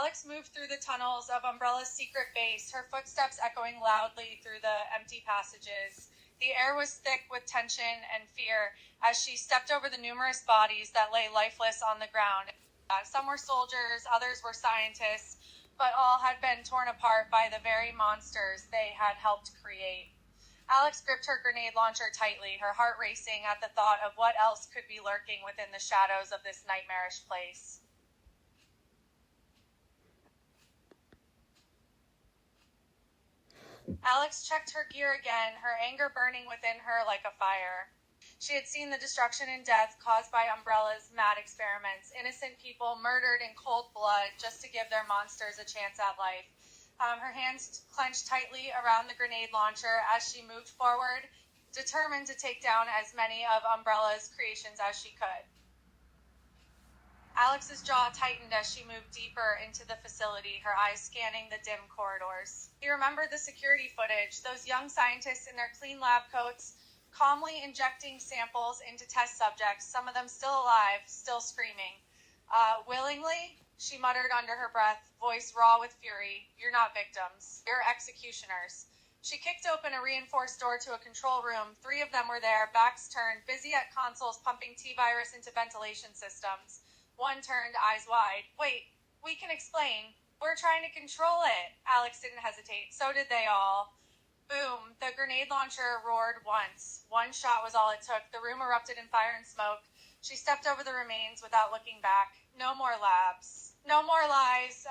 Alex moved through the tunnels of Umbrella's secret base, her footsteps echoing loudly through the empty passages. The air was thick with tension and fear as she stepped over the numerous bodies that lay lifeless on the ground. Some were soldiers, others were scientists, but all had been torn apart by the very monsters they had helped create. Alex gripped her grenade launcher tightly, her heart racing at the thought of what else could be lurking within the shadows of this nightmarish place. Alex checked her gear again, her anger burning within her like a fire. She had seen the destruction and death caused by Umbrella's mad experiments, innocent people murdered in cold blood just to give their monsters a chance at life. Her hands clenched tightly around the grenade launcher as she moved forward, determined to take down as many of Umbrella's creations as she could. Alex's jaw tightened as she moved deeper into the facility, her eyes scanning the dim corridors. He remembered the security footage, those young scientists in their clean lab coats, calmly injecting samples into test subjects, some of them still alive, still screaming. Willingly, she muttered under her breath, voice raw with fury, "You're not victims. You're executioners." She kicked open a reinforced door to a control room. 3 of them were there, backs turned, busy at consoles pumping T-virus into ventilation systems. One turned, eyes wide. "Wait, we can explain. We're trying to control it." Alex didn't hesitate. So did they all. Boom. The grenade launcher roared once. One shot was all it took. The room erupted in fire and smoke. She stepped over the remains without looking back. No more labs. No more lies.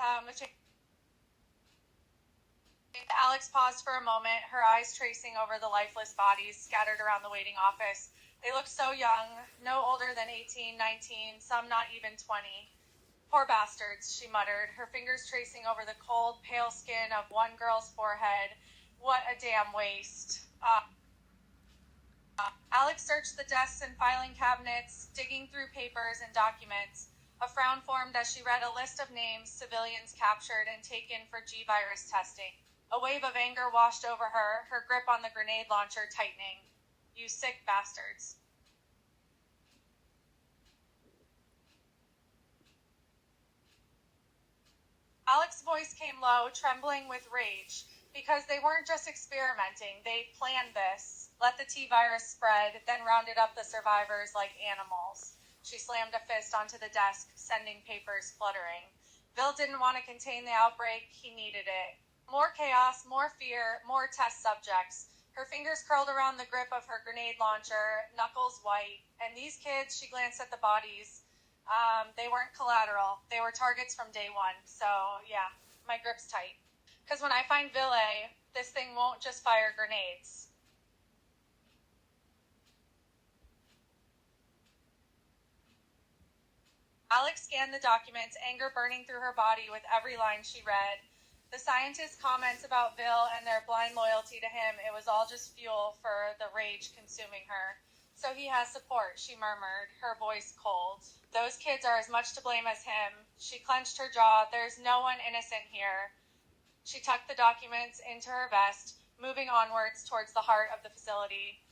Alex paused for a moment, her eyes tracing over the lifeless bodies scattered around the waiting office. They looked so young, no older than 18, 19, some not even 20. "Poor bastards," she muttered, her fingers tracing over the cold, pale skin of one girl's forehead. "What a damn waste." Alex searched the desks and filing cabinets, digging through papers and documents. A frown formed as she read a list of names civilians captured and taken for G-virus testing. A wave of anger washed over her, her grip on the grenade launcher tightening. "You sick bastards." Alex's voice came low, trembling with rage, because they weren't just experimenting, they planned this. Let the T-virus spread, then rounded up the survivors like animals. She slammed a fist onto the desk, sending papers fluttering. Bill didn't want to contain the outbreak, he needed it. More chaos, more fear, more test subjects. Her fingers curled around the grip of her grenade launcher, knuckles white. And these kids, she glanced at the bodies. They weren't collateral. They were targets from day one. So, yeah, my grip's tight. Because when I find Ville, this thing won't just fire grenades. Alex scanned the documents, anger burning through her body with every line she read. The scientist's comments about Ville and their blind loyalty to him, it was all just fuel for the rage consuming her. "So he has support," she murmured, her voice cold. "Those kids are as much to blame as him." She clenched her jaw. "There's no one innocent here." She tucked the documents into her vest, moving onwards towards the heart of the facility.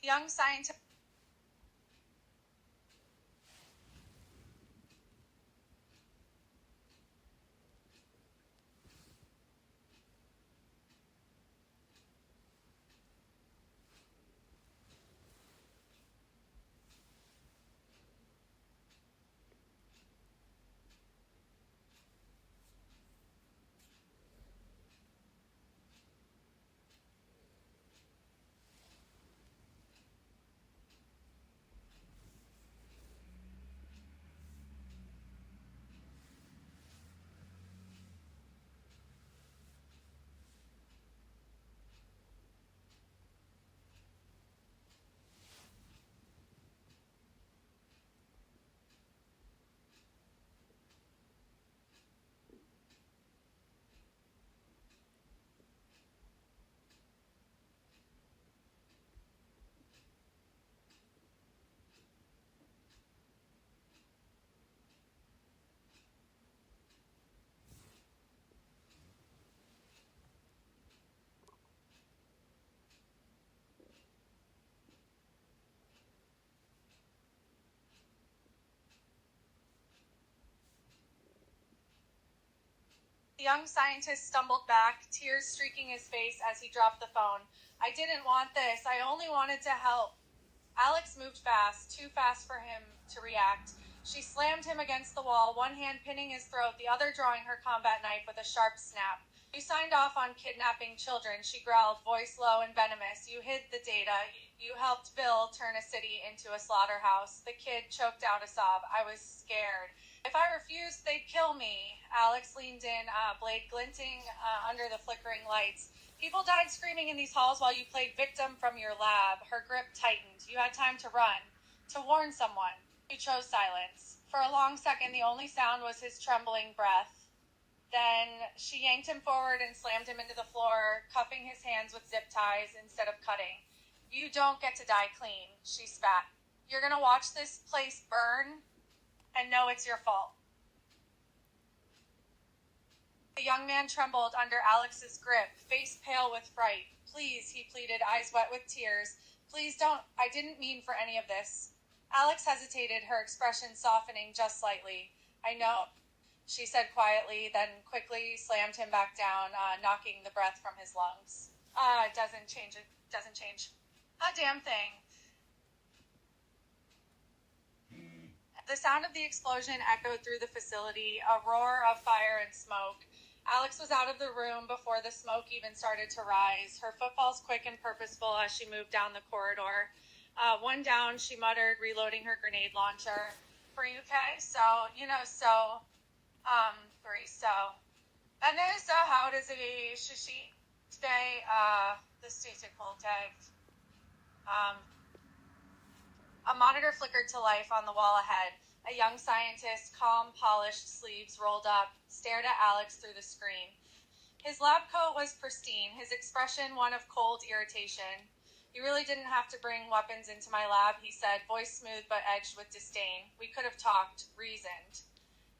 The young scientist The young scientist stumbled back, tears streaking his face as he dropped the phone. I didn't want this. I only wanted to help. Alex moved fast, too fast for him to react. She slammed him against the wall, one hand pinning his throat, the other drawing her combat knife with a sharp snap. You signed off on kidnapping children, she growled, voice low and venomous. You hid the data. You helped Bill turn a city into a slaughterhouse. The kid choked out a sob. I was scared. If I refused, they'd kill me. Alex leaned in, blade glinting under the flickering lights. People died screaming in these halls while you played victim from your lab. Her grip tightened. You had time to run, to warn someone. You chose silence. For a long second, the only sound was his trembling breath. Then she yanked him forward and slammed him into the floor, cuffing his hands with zip ties instead of cutting. You don't get to die clean, she spat. You're gonna watch this place burn and know it's your fault. The young man trembled under Alex's grip, face pale with fright. Please, he pleaded, eyes wet with tears. Please don't. I didn't mean for any of this. Alex hesitated, her expression softening just slightly. I know, she said quietly, then quickly slammed him back down, knocking the breath from his lungs. It doesn't change. A damn thing. The sound of the explosion echoed through the facility, a roar of fire and smoke. Alex was out of the room before the smoke even started to rise, her footfalls quick and purposeful as she moved down the corridor. One down, she muttered, reloading her grenade launcher. Are you okay? Three, and så how does it shishi today, the statistical tag. A monitor flickered to life on the wall ahead. A young scientist, calm, polished sleeves rolled up, stared at Alex through the screen. His lab coat was pristine, his expression one of cold irritation. You really didn't have to bring weapons into my lab, he said, voice smooth but edged with disdain. We could have talked, reasoned.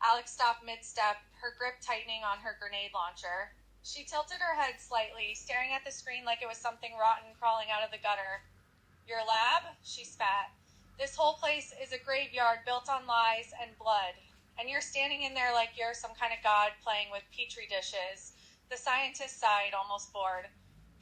Alex stopped mid-step, her grip tightening on her grenade launcher. She tilted her head slightly, staring at the screen like it was something rotten crawling out of the gutter. Your lab? She spat. This whole place is a graveyard built on lies and blood, and you're standing in there like you're some kind of god playing with petri dishes. The scientist sighed, almost bored.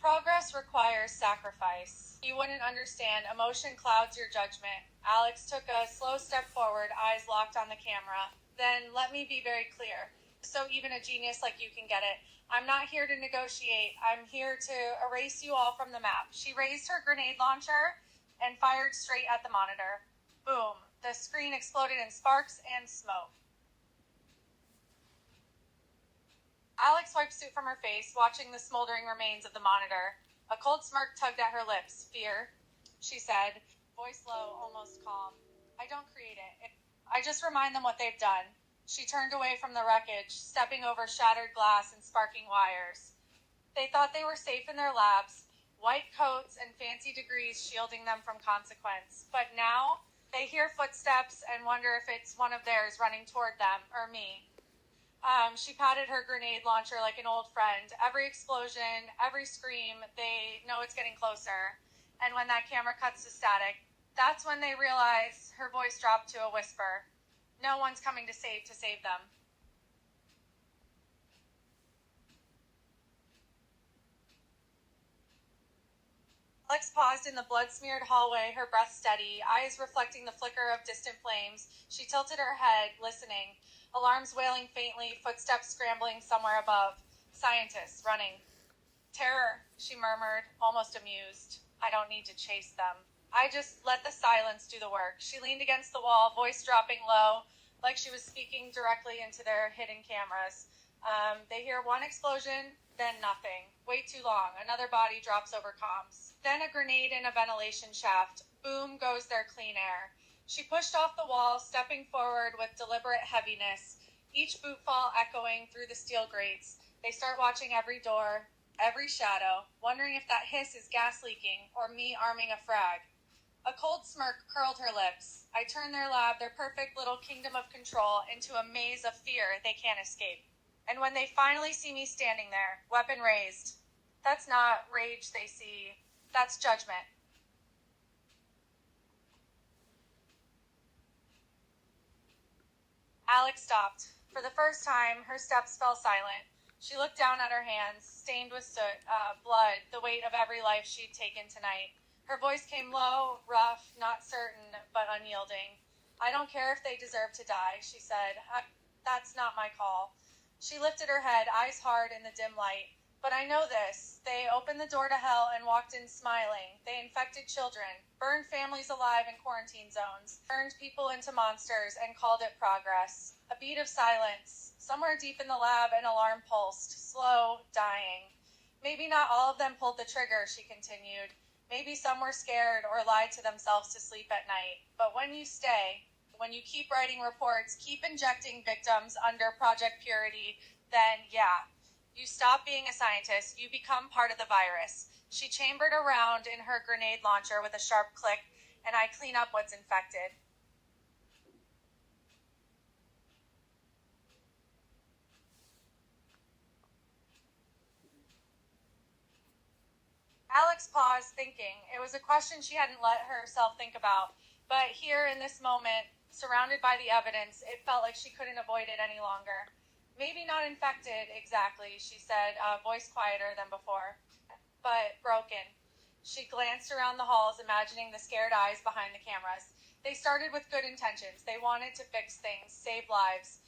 Progress requires sacrifice. You wouldn't understand. Emotion clouds your judgment. Alex took a slow step forward, eyes locked on the camera. Then let me be very clear, so even a genius like you can get it. I'm not here to negotiate. I'm here to erase you all from the map. She raised her grenade launcher and fired straight at the monitor. Boom. The screen exploded in sparks and smoke. Alex wiped soot from her face, watching the smoldering remains of the monitor. A cold smirk tugged at her lips. Fear, she said, voice low, almost calm. I don't create it. I just remind them what they've done. She turned away from the wreckage, stepping over shattered glass and sparking wires. They thought they were safe in their labs, white coats and fancy degrees shielding them from consequence. But now, they hear footsteps and wonder if it's one of theirs running toward them, or me. She patted her grenade launcher like an old friend. Every explosion, every scream, they know it's getting closer. And when that camera cuts to static, that's when they realize, her voice dropped to a whisper, no one's coming to save them. Alex paused in the blood-smeared hallway, her breath steady, eyes reflecting the flicker of distant flames. She tilted her head, listening. Alarms wailing faintly, footsteps scrambling somewhere above. Scientists running. Terror, she murmured, almost amused. I don't need to chase them. I just let the silence do the work. She leaned against the wall, voice dropping low, like she was speaking directly into their hidden cameras. They hear one explosion, then nothing. Way too long. Another body drops over comms. Then a grenade in a ventilation shaft. Boom goes their clean air. She pushed off the wall, stepping forward with deliberate heaviness, each bootfall echoing through the steel grates. They start watching every door, every shadow, wondering if that hiss is gas leaking or me arming a frag. A cold smirk curled her lips. I turned their lab, their perfect little kingdom of control, into a maze of fear they can't escape. And when they finally see me standing there, weapon raised, that's not rage they see, that's judgment. Alex stopped. For the first time, her steps fell silent. She looked down at her hands, stained with soot, blood, the weight of every life she'd taken tonight. Her voice came low, rough, not certain, but unyielding. I don't care if they deserve to die, she said. That's not my call. She lifted her head, eyes hard in the dim light. But I know this. They opened the door to hell and walked in smiling. They infected children, burned families alive in quarantine zones, turned people into monsters, and called it progress. A beat of silence. Somewhere deep in the lab, an alarm pulsed, slow, dying. Maybe not all of them pulled the trigger, she continued. Maybe some were scared or lied to themselves to sleep at night. But when you stay, when you keep writing reports, keep injecting victims under Project Purity, then yeah, you stop being a scientist, you become part of the virus. She chambered around in her grenade launcher with a sharp click, and I clean up what's infected. Alex paused, thinking. It was a question she hadn't let herself think about, but here in this moment, surrounded by the evidence, it felt like she couldn't avoid it any longer. Maybe not infected, exactly, she said, voice quieter than before, but broken. She glanced around the halls, imagining the scared eyes behind the cameras. They started with good intentions. They wanted to fix things, save lives.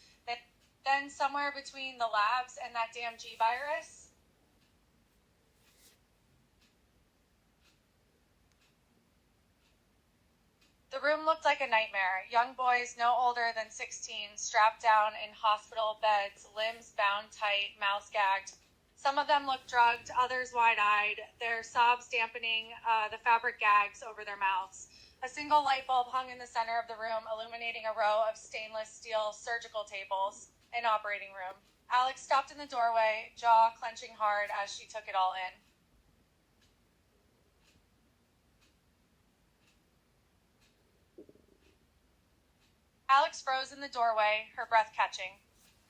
Then somewhere between the labs and that damn G virus, the room looked like a nightmare. Young boys no older than 16, strapped down in hospital beds, limbs bound tight, mouths gagged. Some of them looked drugged, others wide-eyed, their sobs dampening the fabric gags over their mouths. A single light bulb hung in the center of the room, illuminating a row of stainless steel surgical tables. An operating room. Alex stopped in the doorway, jaw clenching hard as she took it all in. Alex froze in the doorway, her breath catching.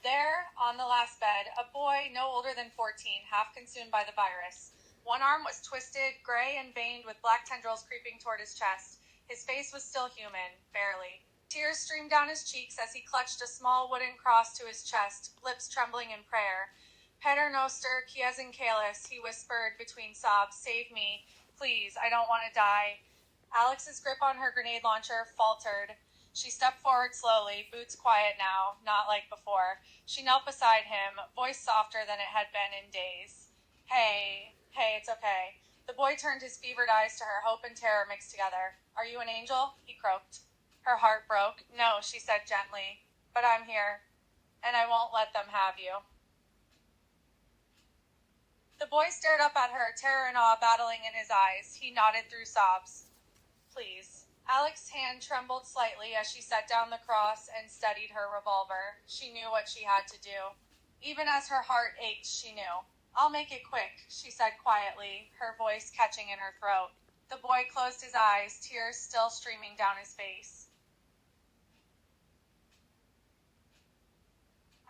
There, on the last bed, a boy no older than 14, half consumed by the virus. One arm was twisted, gray and veined with black tendrils creeping toward his chest. His face was still human, barely. Tears streamed down his cheeks as he clutched a small wooden cross to his chest, lips trembling in prayer. Pater noster, quies in caelis, he whispered between sobs, save me, please, I don't want to die. Alex's grip on her grenade launcher faltered. She stepped forward slowly, boots quiet now, not like before. She knelt beside him, voice softer than it had been in days. Hey, it's okay. The boy turned his fevered eyes to her, hope and terror mixed together. Are you an angel? He croaked. Her heart broke. No, she said gently, but I'm here, and I won't let them have you. The boy stared up at her, terror and awe battling in his eyes. He nodded through sobs. Please. Alex's hand trembled slightly as she set down the cross and steadied her revolver. She knew what she had to do. Even as her heart ached, she knew. I'll make it quick, she said quietly, her voice catching in her throat. The boy closed his eyes, tears still streaming down his face.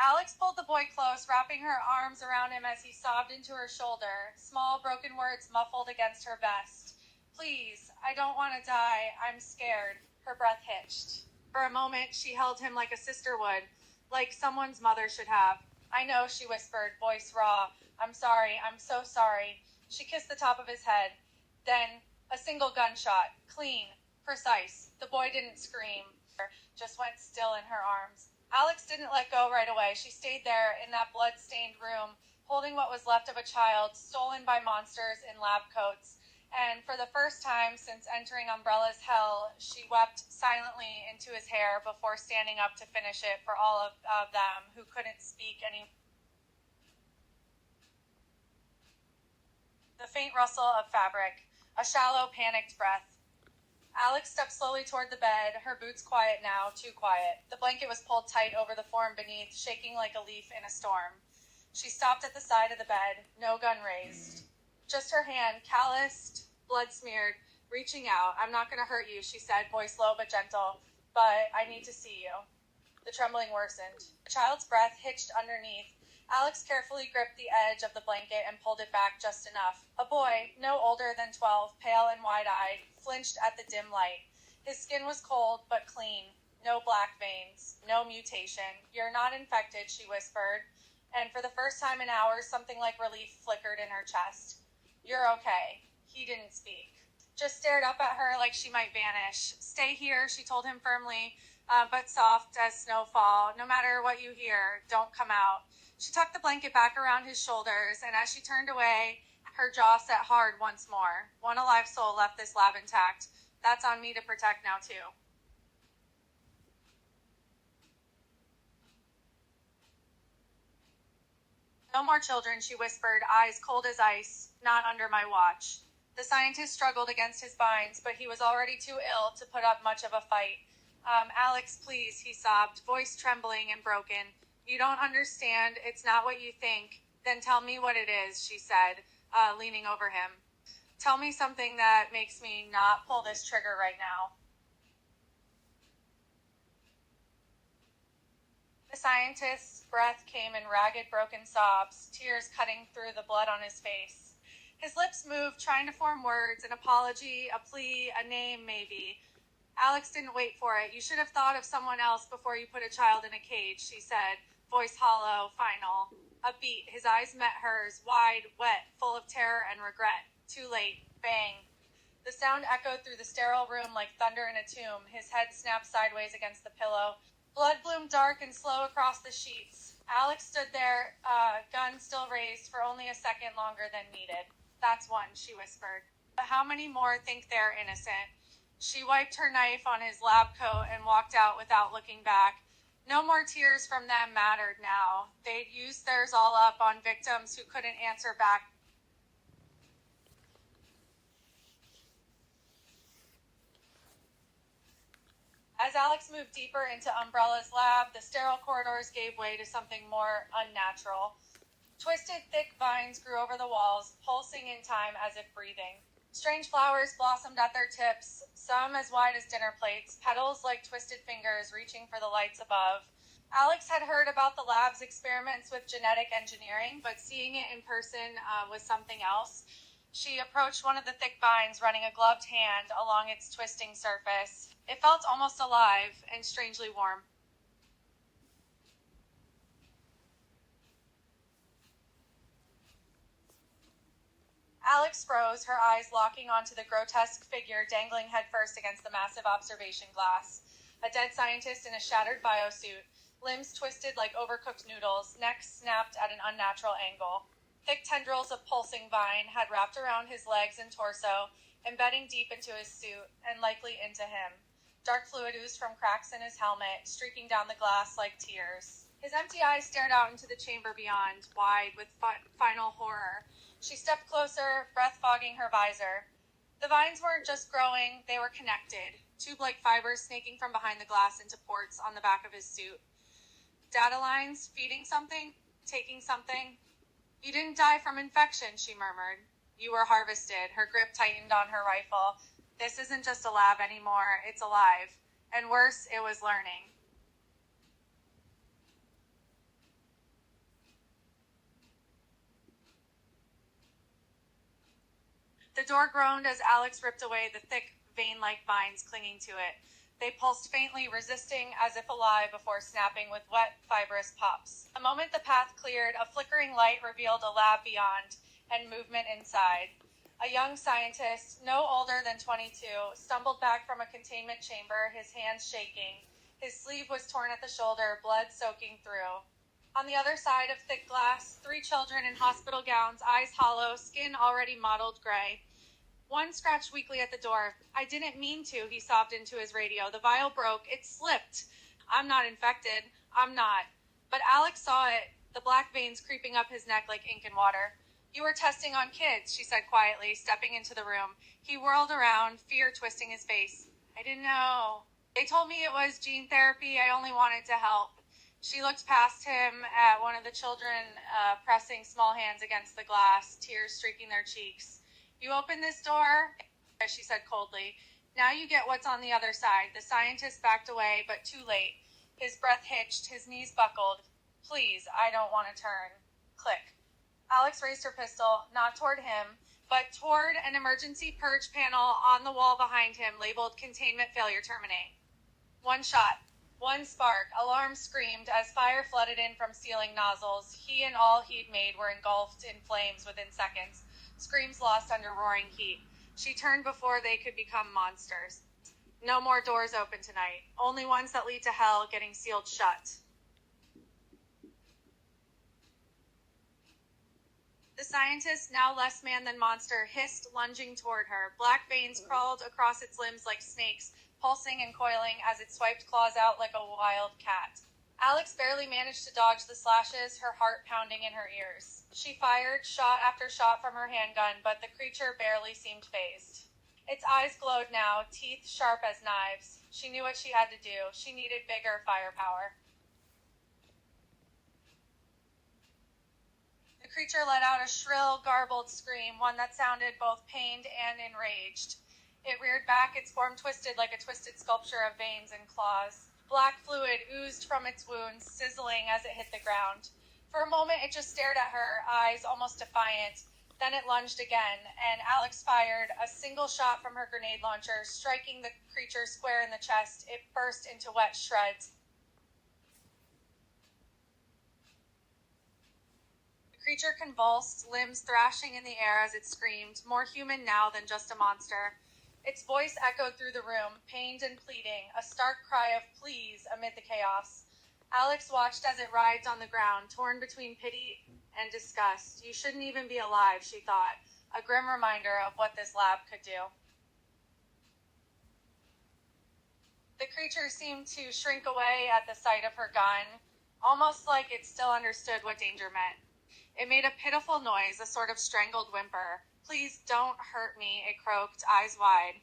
Alex pulled the boy close, wrapping her arms around him as he sobbed into her shoulder, small broken words muffled against her vest. Please, I don't want to die. I'm scared. Her breath hitched. For a moment, she held him like a sister would, like someone's mother should have. I know, she whispered, voice raw. I'm sorry. I'm so sorry. She kissed the top of his head. Then, a single gunshot. Clean. Precise. The boy didn't scream. Just went still in her arms. Alex didn't let go right away. She stayed there in that blood-stained room, holding what was left of a child stolen by monsters in lab coats. And for the first time since entering Umbrella's hell, she wept silently into his hair before standing up to finish it for all of them who couldn't speak any. The faint rustle of fabric, a shallow, panicked breath. Alex stepped slowly toward the bed, her boots quiet now, too quiet. The blanket was pulled tight over the form beneath, shaking like a leaf in a storm. She stopped at the side of the bed, no gun raised. Just her hand, calloused, blood-smeared, reaching out. I'm not going to hurt you, she said, voice low but gentle, but I need to see you. The trembling worsened. The child's breath hitched underneath. Alex carefully gripped the edge of the blanket and pulled it back just enough. A boy, no older than 12, pale and wide-eyed, flinched at the dim light. His skin was cold but clean. No black veins. No mutation. You're not infected, she whispered. and for the first time in hours, something like relief flickered in her chest. "You're okay." He didn't speak. Just stared up at her like she might vanish. "Stay here," she told him firmly, but soft as snowfall. "No matter what you hear, don't come out." She tucked the blanket back around his shoulders, and as she turned away, her jaw set hard once more. One alive soul left this lab intact. That's on me to protect now, too. "No more children," she whispered, eyes cold as ice. "Not under my watch." The scientist struggled against his binds, but he was already too ill to put up much of a fight. "Alex, please," he sobbed, voice trembling and broken. "You don't understand. It's not what you think." "Then tell me what it is," she said, leaning over him. "Tell me something that makes me not pull this trigger right now." The scientist's breath came in ragged, broken sobs, tears cutting through the blood on his face. His lips moved, trying to form words, an apology, a plea, a name, maybe. "Alex didn't wait for it. You should have thought of someone else before you put a child in a cage," she said, voice hollow, final. A beat. His eyes met hers, wide, wet, full of terror and regret. Too late. Bang. The sound echoed through the sterile room like thunder in a tomb. His head snapped sideways against the pillow. Blood bloomed dark and slow across the sheets. Alex stood there, gun still raised, for only a second longer than needed. "That's one," she whispered. "But how many more think they're innocent?" She wiped her knife on his lab coat and walked out without looking back. No more tears from them mattered now. They'd used theirs all up on victims who couldn't answer back. As Alex moved deeper into Umbrella's lab, the sterile corridors gave way to something more unnatural. Twisted, thick vines grew over the walls, pulsing in time as if breathing. Strange flowers blossomed at their tips, some as wide as dinner plates, petals like twisted fingers reaching for the lights above. Alex had heard about the lab's experiments with genetic engineering, but seeing it in person was something else. She approached one of the thick vines, running a gloved hand along its twisting surface. It felt almost alive and strangely warm. Alex froze, her eyes locking onto the grotesque figure dangling headfirst against the massive observation glass. A dead scientist in a shattered biosuit, limbs twisted like overcooked noodles, neck snapped at an unnatural angle. Thick tendrils of pulsing vine had wrapped around his legs and torso, embedding deep into his suit, and likely into him. Dark fluid oozed from cracks in his helmet, streaking down the glass like tears. His empty eyes stared out into the chamber beyond, wide with final horror. She stepped closer, breath fogging her visor. The vines weren't just growing, they were connected, tube-like fibers snaking from behind the glass into ports on the back of his suit. Data lines, feeding something, taking something. "You didn't die from infection," she murmured. "You were harvested." Her grip tightened on her rifle. "This isn't just a lab anymore, it's alive. And worse, it was learning." The door groaned as Alex ripped away the thick, vein-like vines clinging to it. They pulsed faintly, resisting as if alive before snapping with wet, fibrous pops. A moment the path cleared, a flickering light revealed a lab beyond, and movement inside. A young scientist, no older than 22, stumbled back from a containment chamber, his hands shaking. His sleeve was torn at the shoulder, blood soaking through. On the other side of thick glass, 3 children in hospital gowns, eyes hollow, skin already mottled gray. One scratched weakly at the door. "I didn't mean to," he sobbed into his radio. "The vial broke. It slipped. I'm not infected. I'm not." But Alex saw it, the black veins creeping up his neck like ink and water. "You were testing on kids," she said quietly, stepping into the room. He whirled around, fear twisting his face. "I didn't know. They told me it was gene therapy. I only wanted to help." She looked past him at one of the children, pressing small hands against the glass, tears streaking their cheeks. "You opened this door?" she said coldly. "Now you get what's on the other side." The scientist backed away, but too late. His breath hitched, his knees buckled. "Please, I don't want to turn." Click. Alex raised her pistol, not toward him, but toward an emergency purge panel on the wall behind him, labeled "Containment Failure Terminate." One shot. One spark, alarm screamed as fire flooded in from ceiling nozzles. He and all he'd made were engulfed in flames within seconds, screams lost under roaring heat. She turned before they could become monsters. No more doors open tonight, only ones that lead to hell getting sealed shut. The scientist, now less man than monster, hissed, lunging toward her. Black veins crawled across its limbs like snakes, pulsing and coiling as it swiped claws out like a wild cat. Alex barely managed to dodge the slashes, her heart pounding in her ears. She fired shot after shot from her handgun, but the creature barely seemed fazed. Its eyes glowed now, teeth sharp as knives. She knew what she had to do. She needed bigger firepower. The creature let out a shrill, garbled scream, one that sounded both pained and enraged. It reared back, its form twisted like a twisted sculpture of veins and claws. Black fluid oozed from its wounds, sizzling as it hit the ground. For a moment, it just stared at her, eyes almost defiant. Then it lunged again, and Alex fired a single shot from her grenade launcher, striking the creature square in the chest. It burst into wet shreds. The creature convulsed, limbs thrashing in the air as it screamed, more human now than just a monster. Its voice echoed through the room, pained and pleading, a stark cry of please amid the chaos. Alex watched as it writhed on the ground, torn between pity and disgust. You shouldn't even be alive, she thought, a grim reminder of what this lab could do. The creature seemed to shrink away at the sight of her gun, almost like it still understood what danger meant. It made a pitiful noise, a sort of strangled whimper. Please don't hurt me, it croaked, eyes wide.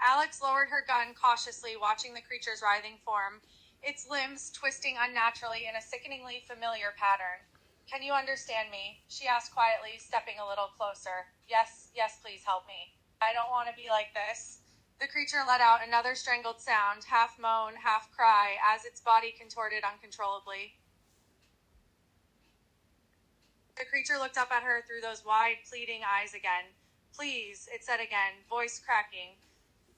Alex lowered her gun cautiously, watching the creature's writhing form, its limbs twisting unnaturally in a sickeningly familiar pattern. Can you understand me? She asked quietly, stepping a little closer. Yes, please help me. I don't want to be like this. The creature let out another strangled sound, half moan, half cry, as its body contorted uncontrollably. The creature looked up at her through those wide, pleading eyes again. Please, it said again, voice cracking.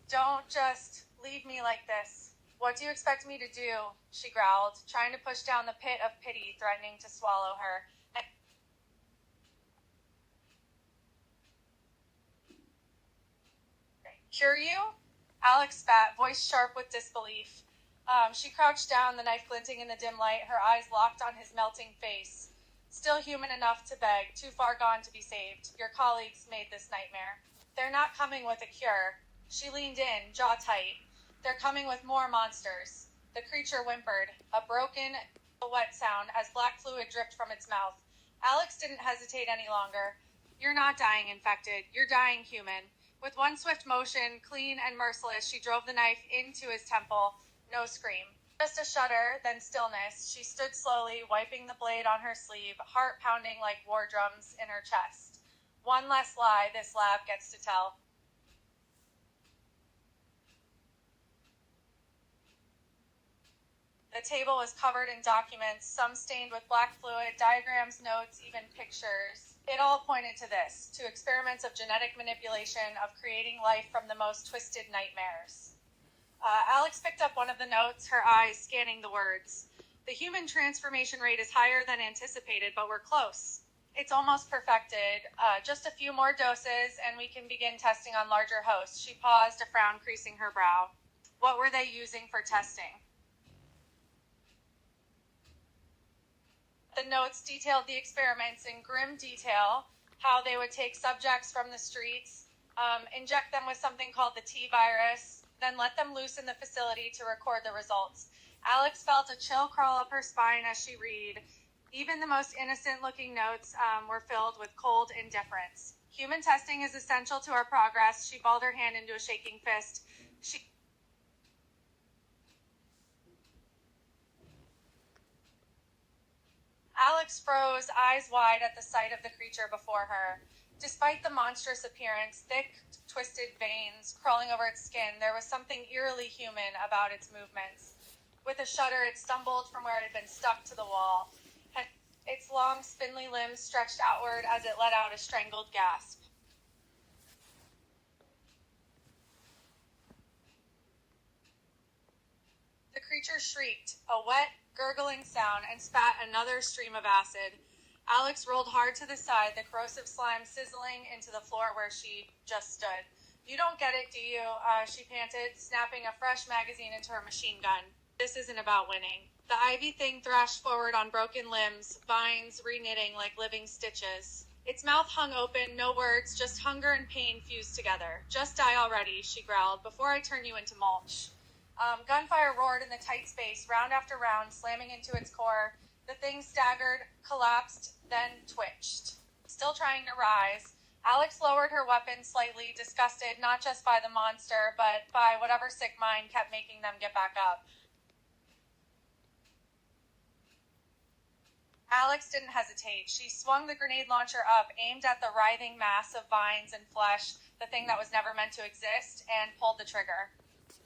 Don't just leave me like this. What do you expect me to do? She growled, trying to push down the pit of pity threatening to swallow her. Cure you? Alex spat, voice sharp with disbelief. She crouched down, the knife glinting in the dim light, her eyes locked on his melting face. Still human enough to beg, too far gone to be saved. Your colleagues made this nightmare. They're not coming with a cure. She leaned in, jaw tight. They're coming with more monsters. The creature whimpered, a broken, wet sound as black fluid dripped from its mouth. Alex didn't hesitate any longer. You're not dying infected. You're dying human. With one swift motion, clean and merciless, she drove the knife into his temple. No scream. Just a shudder, then stillness. She stood slowly, wiping the blade on her sleeve, heart pounding like war drums in her chest. One less lie this lab gets to tell. The table was covered in documents, some stained with black fluid, diagrams, notes, even pictures. It all pointed to this, to experiments of genetic manipulation, of creating life from the most twisted nightmares. Alex picked up one of the notes, her eyes scanning the words. The human transformation rate is higher than anticipated, but we're close. It's almost perfected. Just a few more doses, and we can begin testing on larger hosts. She paused, a frown creasing her brow. What were they using for testing? The notes detailed the experiments in grim detail, how they would take subjects from the streets, inject them with something called the T virus, then let them loose in the facility to record the results. Alex felt a chill crawl up her spine as she read. Even the most innocent-looking notes were filled with cold indifference. Human testing is essential to our progress. She balled her hand into a shaking fist. Alex froze, eyes wide at the sight of the creature before her. Despite the monstrous appearance, thick, twisted veins crawling over its skin, there was something eerily human about its movements. With a shudder, it stumbled from where it had been stuck to the wall. Its long, spindly limbs stretched outward as it let out a strangled gasp. creature shrieked, a wet, gurgling sound, and spat another stream of acid. Alex rolled hard to the side, the corrosive slime sizzling into the floor where she just stood. You don't get it, do you? She panted, snapping a fresh magazine into her machine gun. This isn't about winning. The ivy thing thrashed forward on broken limbs, vines reknitting like living stitches. Its mouth hung open, no words, just hunger and pain fused together. Just die already, she growled, before I turn you into mulch. Gunfire roared in the tight space, round after round, slamming into its core. The thing staggered, collapsed, then twitched. Still trying to rise, Alex lowered her weapon slightly, disgusted not just by the monster, but by whatever sick mind kept making them get back up. Alex didn't hesitate. She swung the grenade launcher up, aimed at the writhing mass of vines and flesh, the thing that was never meant to exist, and pulled the trigger.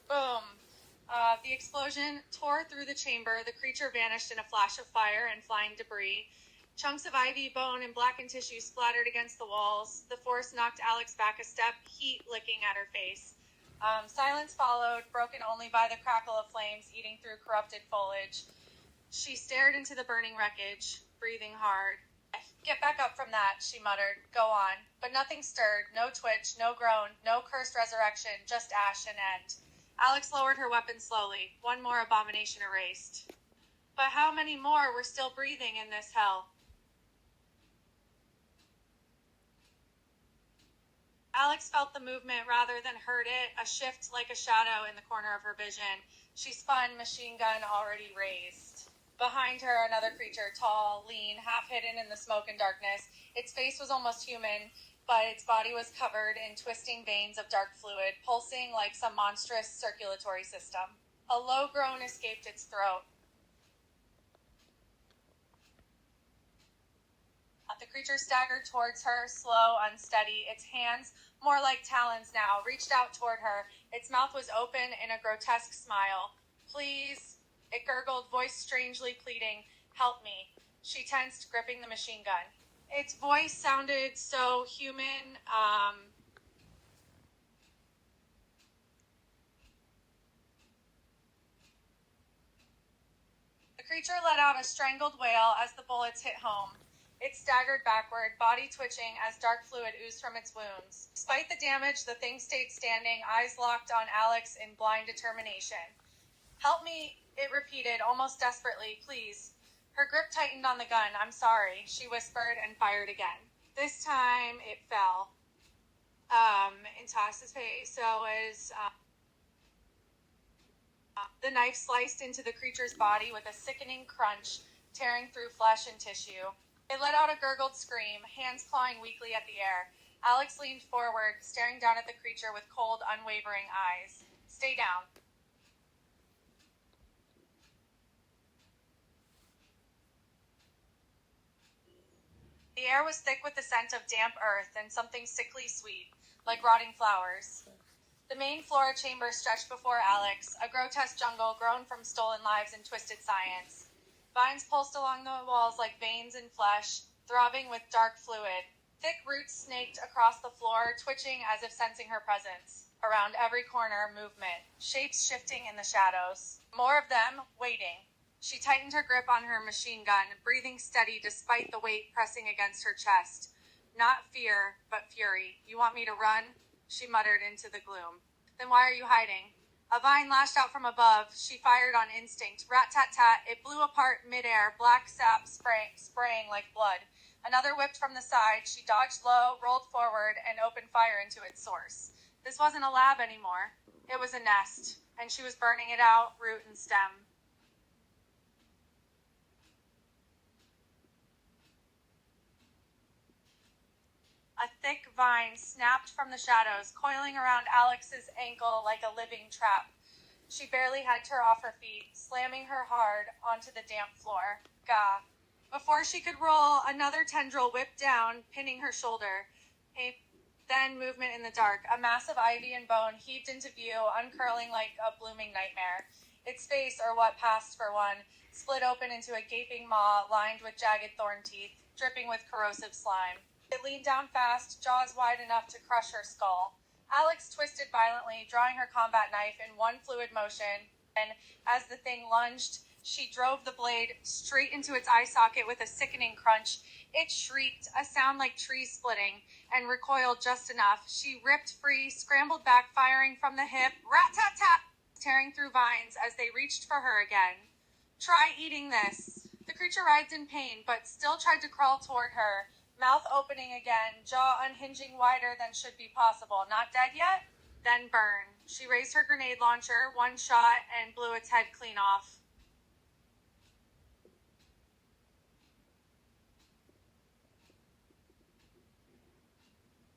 Boom. The explosion tore through the chamber. The creature vanished in a flash of fire and flying debris. Chunks of ivy, bone, and blackened tissue splattered against the walls. The force knocked Alex back a step, heat licking at her face. Silence followed, broken only by the crackle of flames eating through corrupted foliage. She stared into the burning wreckage, breathing hard. Get back up from that, she muttered. Go on. But nothing stirred, no twitch, no groan, no cursed resurrection, just ash and end. Alex lowered her weapon slowly, one more abomination erased. But how many more were still breathing in this hell? Alex felt the movement rather than heard it, a shift like a shadow in the corner of her vision. She spun, machine gun already raised. Behind her, another creature, tall, lean, half hidden in the smoke and darkness. Its face was almost human, but its body was covered in twisting veins of dark fluid, pulsing like some monstrous circulatory system. A low groan escaped its throat. The creature staggered towards her, slow, unsteady. Its hands, more like talons now, reached out toward her. Its mouth was open in a grotesque smile. Please, it gurgled, voice strangely pleading. Help me. She tensed, gripping the machine gun. Its voice sounded so human. The creature let out a strangled wail as the bullets hit home. It staggered backward, body twitching as dark fluid oozed from its wounds. Despite the damage, the thing stayed standing, eyes locked on Alex in blind determination. Help me, it repeated, almost desperately. Please. Her grip tightened on the gun. I'm sorry, she whispered and fired again. This time it fell. In Tassa's face, so as the knife sliced into the creature's body with a sickening crunch, tearing through flesh and tissue. It let out a gurgled scream, hands clawing weakly at the air. Alex leaned forward, staring down at the creature with cold, unwavering eyes. Stay down. The air was thick with the scent of damp earth and something sickly sweet, like rotting flowers. The main flora chamber stretched before Alex, a grotesque jungle grown from stolen lives and twisted science. Vines pulsed along the walls like veins in flesh, throbbing with dark fluid. Thick roots snaked across the floor, twitching as if sensing her presence. Around every corner, movement, shapes shifting in the shadows. More of them, waiting. She tightened her grip on her machine gun, breathing steady despite the weight pressing against her chest. Not fear, but fury. You want me to run? She muttered into the gloom. Then why are you hiding? A vine lashed out from above. She fired on instinct. Rat-tat-tat. It blew apart midair, black sap spraying like blood. Another whipped from the side. She dodged low, rolled forward, and opened fire into its source. This wasn't a lab anymore. It was a nest, and she was burning it out, root and stem. A thick vine snapped from the shadows, coiling around Alex's ankle like a living trap. She barely had her off her feet, slamming her hard onto the damp floor. Gah. Before she could roll, another tendril whipped down, pinning her shoulder. A then movement in the dark. A mass of ivy and bone heaved into view, uncurling like a blooming nightmare. Its face, or what passed for one, split open into a gaping maw lined with jagged thorn teeth, dripping with corrosive slime. It leaned down fast, jaws wide enough to crush her skull. Alex twisted violently, drawing her combat knife in one fluid motion. And as the thing lunged, she drove the blade straight into its eye socket with a sickening crunch. It shrieked, a sound like trees splitting, and recoiled just enough. She ripped free, scrambled back, firing from the hip, rat-tat-tat, tearing through vines as they reached for her again. Try eating this. The creature writhed in pain, but still tried to crawl toward her, mouth opening again, jaw unhinging wider than should be possible. Not dead yet? Then burn. She raised her grenade launcher, one shot, and blew its head clean off.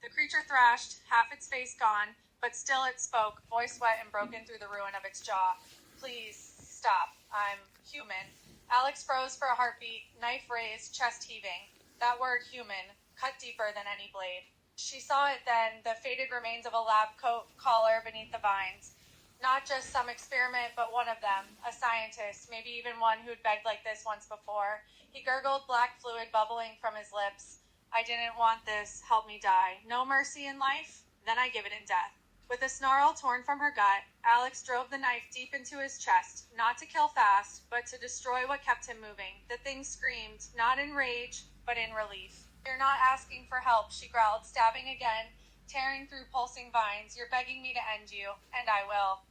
The creature thrashed, half its face gone, but still it spoke, voice wet and broken through the ruin of its jaw. Please, stop. I'm human. Alex froze for a heartbeat, knife raised, chest heaving. That word human cut deeper than any blade. She saw it then, the faded remains of a lab coat collar beneath the vines. Not just some experiment, but one of them, a scientist, maybe even one who'd begged like this once before. He gurgled, black fluid bubbling from his lips. I didn't want this, help me die. No mercy in life? Then I give it in death. With a snarl torn from her gut, Alex drove the knife deep into his chest, not to kill fast, but to destroy what kept him moving. The thing screamed, not in rage, but in relief. You're not asking for help, she growled, stabbing again, tearing through pulsing vines. You're begging me to end you, and I will.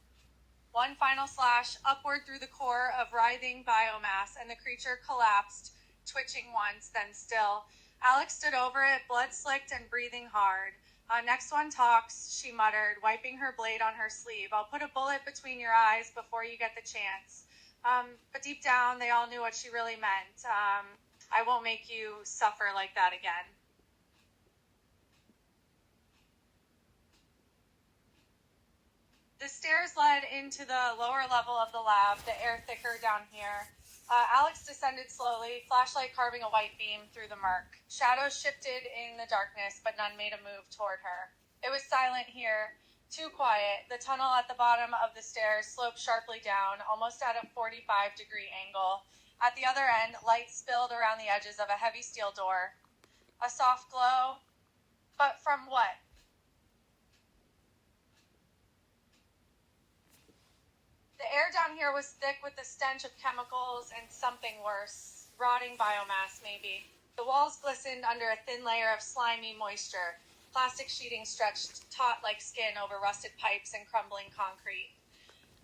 One final slash, upward through the core of writhing biomass, and the creature collapsed, twitching once, then still. Alex stood over it, blood-slicked and breathing hard. Next one talks, she muttered, wiping her blade on her sleeve. I'll put a bullet between your eyes before you get the chance. But deep down, they all knew what she really meant. I won't make you suffer like that again. The stairs led into the lower level of the lab, the air thicker down here. Alex descended slowly, flashlight carving a white beam through the murk. Shadows shifted in the darkness, but none made a move toward her. It was silent here, too quiet. The tunnel at the bottom of the stairs sloped sharply down, almost at a 45-degree angle. At the other end, light spilled around the edges of a heavy steel door. A soft glow, but from what? The air down here was thick with the stench of chemicals and something worse. Rotting biomass, maybe. The walls glistened under a thin layer of slimy moisture. Plastic sheeting stretched taut like skin over rusted pipes and crumbling concrete.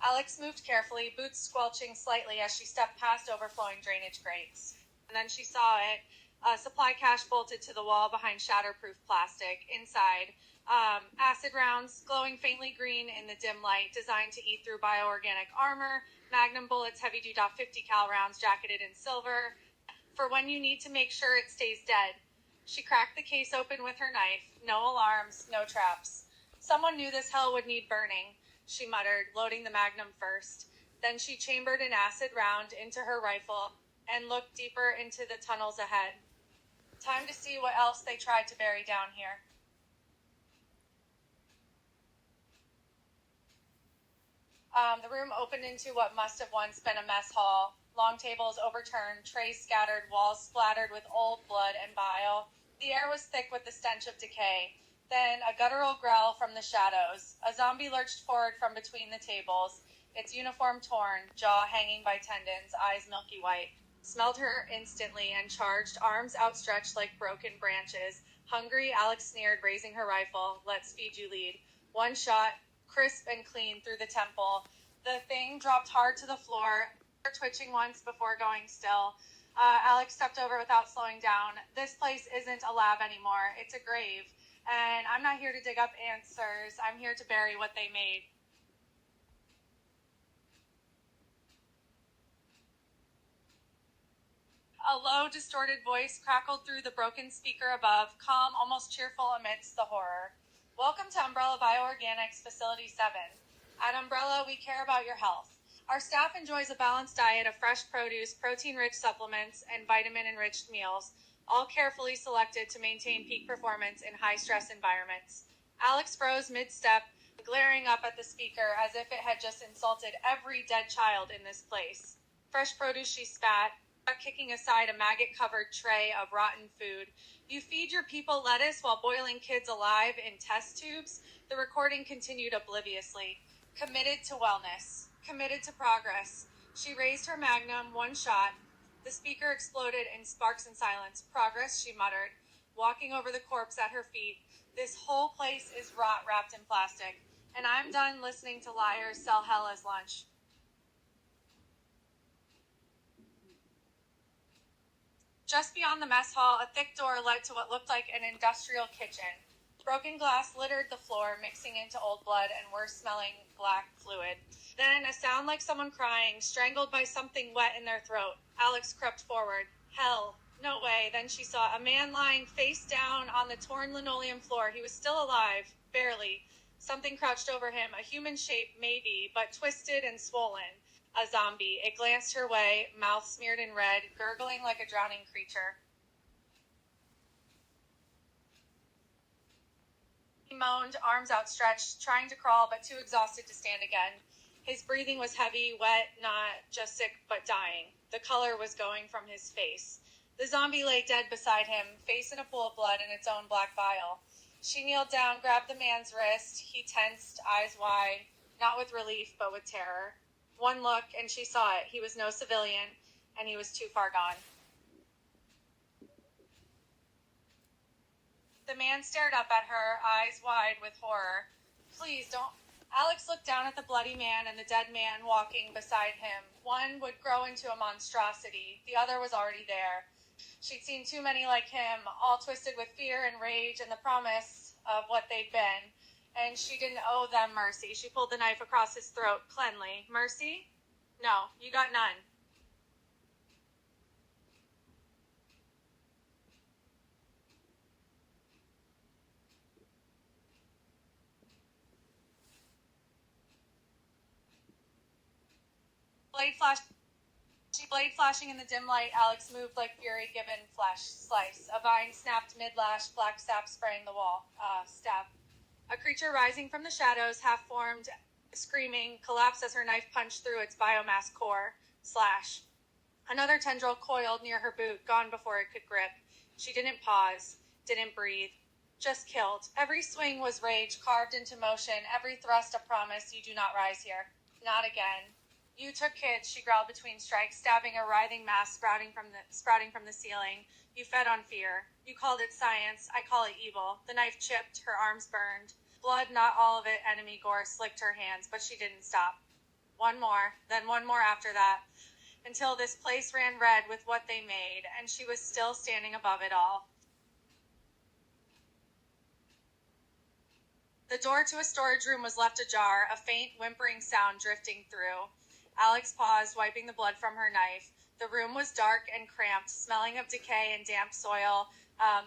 Alex moved carefully, boots squelching slightly as she stepped past overflowing drainage grates. And then she saw it. A supply cache bolted to the wall behind shatterproof plastic. Inside, acid rounds, glowing faintly green in the dim light, designed to eat through bioorganic armor, magnum bullets, heavy-duty .50 cal rounds jacketed in silver, for when you need to make sure it stays dead. She cracked the case open with her knife. No alarms, no traps. Someone knew this hell would need burning, she muttered, loading the magnum first. Then she chambered an acid round into her rifle and looked deeper into the tunnels ahead. Time to see what else they tried to bury down here. The room opened into what must have once been a mess hall. Long tables overturned, trays scattered, walls splattered with old blood and bile. The air was thick with the stench of decay. Then a guttural growl from the shadows. A zombie lurched forward from between the tables, its uniform torn, jaw hanging by tendons, eyes milky white. Smelled her instantly and charged, arms outstretched like broken branches. Hungry, Alex sneered, raising her rifle. Let's feed you lead. One shot, crisp and clean through the temple. The thing dropped hard to the floor, twitching once before going still. Alex stepped over without slowing down. This place isn't a lab anymore. It's a grave. And I'm not here to dig up answers. I'm here to bury what they made. A low, distorted voice crackled through the broken speaker above, calm, almost cheerful amidst the horror. Welcome to Umbrella Bioorganics Facility 7. At Umbrella, we care about your health. Our staff enjoys a balanced diet of fresh produce, protein-rich supplements, and vitamin-enriched meals, all carefully selected to maintain peak performance in high-stress environments. Alex froze mid-step, glaring up at the speaker as if it had just insulted every dead child in this place. Fresh produce, she spat, kicking aside a maggot-covered tray of rotten food. You feed your people lettuce while boiling kids alive in test tubes? The recording continued obliviously. Committed to wellness. committed to progress. She raised her magnum, one shot. The speaker exploded in sparks and silence. Progress, she muttered, walking over the corpse at her feet. This whole place is rot wrapped in plastic, and I'm done listening to liars sell hell as lunch. Just beyond the mess hall, a thick door led to what looked like an industrial kitchen. Broken glass littered the floor, mixing into old blood and worse-smelling black fluid. Then a sound like someone crying, strangled by something wet in their throat. Alex crept forward. Hell, no way. Then she saw a man lying face down on the torn linoleum floor. He was still alive, barely. Something crouched over him, a human shape maybe, but twisted and swollen. A zombie. It glanced her way, mouth smeared in red, gurgling like a drowning creature. He moaned, arms outstretched, trying to crawl but too exhausted to stand again. His breathing was heavy, wet, not just sick but dying. The color was going from his face. The zombie lay dead beside him, face in a pool of blood and its own black vial. She kneeled down, grabbed the man's wrist. He tensed, eyes wide, not with relief but with terror. One look, and she saw it. He was no civilian, and he was too far gone. The man stared up at her, eyes wide with horror. Please don't. Alex looked down at the bloody man and the dead man walking beside him. One would grow into a monstrosity. The other was already there. She'd seen too many like him, all twisted with fear and rage and the promise of what they'd been. And she didn't owe them mercy. She pulled the knife across his throat, cleanly. Mercy? No, you got none. Blade flashing in the dim light, Alex moved like fury given flesh. Slice. A vine snapped mid-lash, black sap spraying the wall. Stab. A creature rising from the shadows, half-formed, screaming, collapsed as her knife punched through its biomass core. Slash. Another tendril coiled near her boot, gone before it could grip. She didn't pause, didn't breathe. Just killed. Every swing was rage, carved into motion, every thrust a promise, you do not rise here. Not again. You took kids, she growled between strikes, stabbing a writhing mass sprouting from the ceiling. You fed on fear. You called it science. I call it evil. The knife chipped, her arms burned. Blood, not all of it enemy gore, slicked her hands, but she didn't stop. One more, then one more after that, until this place ran red with what they made, and she was still standing above it all. The door to a storage room was left ajar, a faint, whimpering sound drifting through. Alex paused, wiping the blood from her knife. The room was dark and cramped, smelling of decay and damp soil,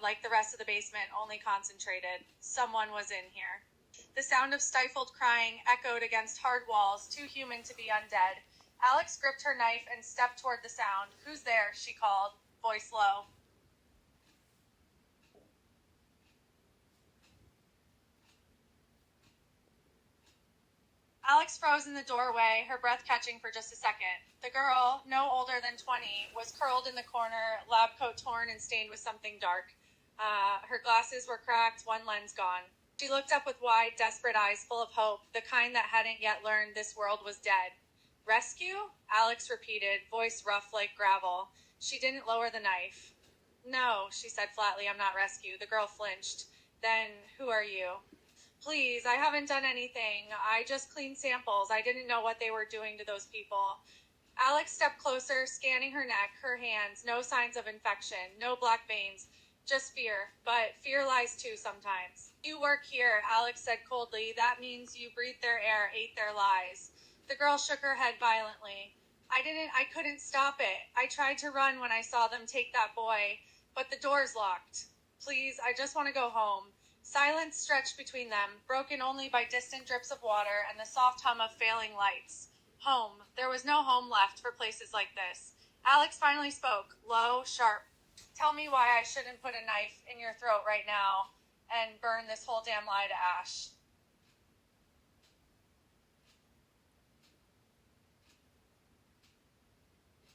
like the rest of the basement, only concentrated. Someone was in here. The sound of stifled crying echoed against hard walls, too human to be undead. Alex gripped her knife and stepped toward the sound. Who's there? She called, voice low. Alex froze in the doorway, her breath catching for just a second. The girl, no older than 20, was curled in the corner, lab coat torn and stained with something dark. Her glasses were cracked, one lens gone. She looked up with wide, desperate eyes full of hope, the kind that hadn't yet learned this world was dead. Rescue? Alex repeated, voice rough like gravel. She didn't lower the knife. No, she said flatly, I'm not rescue. The girl flinched. Then, who are you? Please, I haven't done anything. I just cleaned samples. I didn't know what they were doing to those people. Alex stepped closer, scanning her neck, her hands. No signs of infection, no black veins, just fear. But fear lies too sometimes. You work here, Alex said coldly. That means you breathed their air, ate their lies. The girl shook her head violently. I couldn't stop it. I tried to run when I saw them take that boy, but the door's locked. Please, I just want to go home. Silence stretched between them, broken only by distant drips of water and the soft hum of failing lights. Home. There was no home left for places like this. Alex finally spoke, low, sharp. Tell me why I shouldn't put a knife in your throat right now and burn this whole damn lie to ash.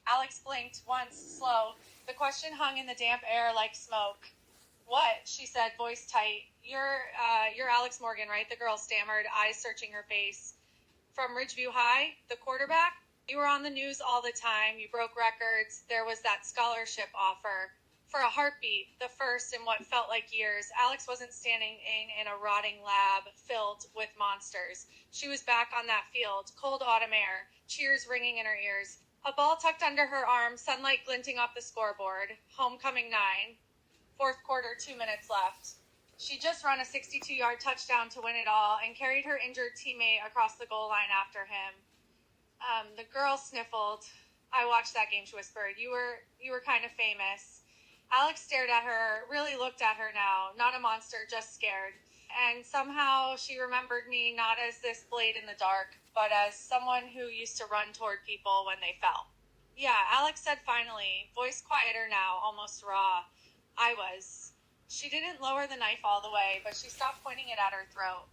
Alex blinked once, slow. The question hung in the damp air like smoke. What? She said, voice tight. You're Alex Morgan, right? The girl stammered, eyes searching her face. from Ridgeview High, the quarterback? You were on the news all the time. You broke records. There was that scholarship offer. For a heartbeat, the first in what felt like years, Alex wasn't standing in a rotting lab filled with monsters. She was back on that field, cold autumn air, cheers ringing in her ears, a ball tucked under her arm, sunlight glinting off the scoreboard. Homecoming 9. Fourth quarter, 2 minutes left. She just run a 62-yard touchdown to win it all and carried her injured teammate across the goal line after him. The girl sniffled. I watched that game, she whispered. You were kind of famous. Alex stared at her, really looked at her now, not a monster, just scared. And somehow she remembered me not as this blade in the dark, but as someone who used to run toward people when they fell. Yeah, Alex said finally, voice quieter now, almost raw. I was. She didn't lower the knife all the way, but she stopped pointing it at her throat.